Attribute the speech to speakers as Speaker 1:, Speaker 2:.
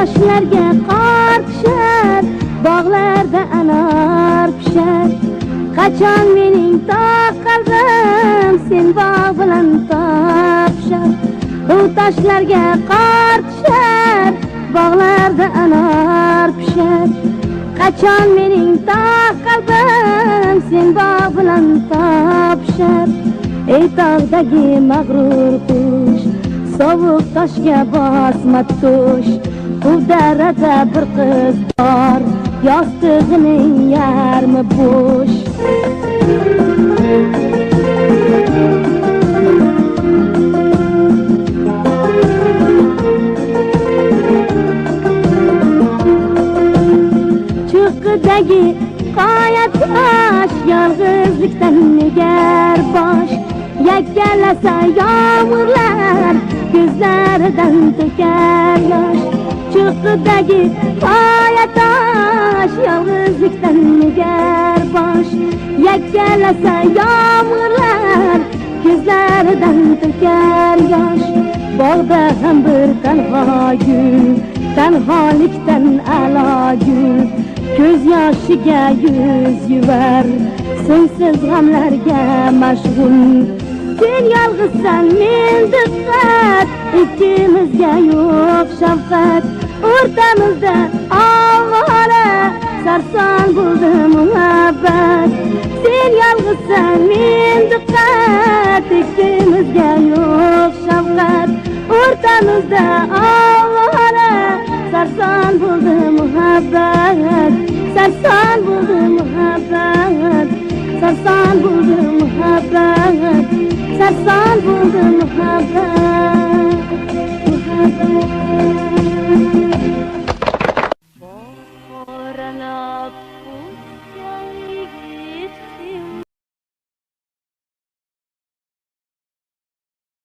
Speaker 1: toshlarga qor tushar, bog'larda anor pishar. Qachon mening toq qalbim sen bog' bilan topishar. Bu toshlarga qor tushar, bog'larda anor pishar. Qachon mening toq qalbim sen bog' bilan topishar. Ey tog'dagi mag'rur qush, sovuq toshga bosma tush. Bu darada bir qiz bor, yostig'ining yarmi bo'sh. Cho'qqidagi qoya tosh, yolg'izlikdan negar bosh. Yakkalasa yomg'irlar, ko'zlaridan to'kar yosh. Cho'qqidagi qoya tosh, yolg'izlikdan negar bosh. Yakkalasa yomg'irlar, ko'zlaridan to'kar yosh. Bog'da ham bir tanho gul, tanholikdan a'lo gul. Ko'z yoshiga yuz yuvar, so'ngsiz g'amlarga mashg'ul. Sen yolg'izsan, men diqqat, ikkimizga yo'q shafqat. O'rtamizda ovora, sarson bo'ldi muhabbat. Sen yolg'izsan, men diqqat, ikkimizga yo'q shafqat. O'rtamizda ovora, sarson bo'ldi muhabbat. Sarson bo'ldi muhabbat. Sarson bo'ldi muhabbat. Sarson bo'ldi muhabbat.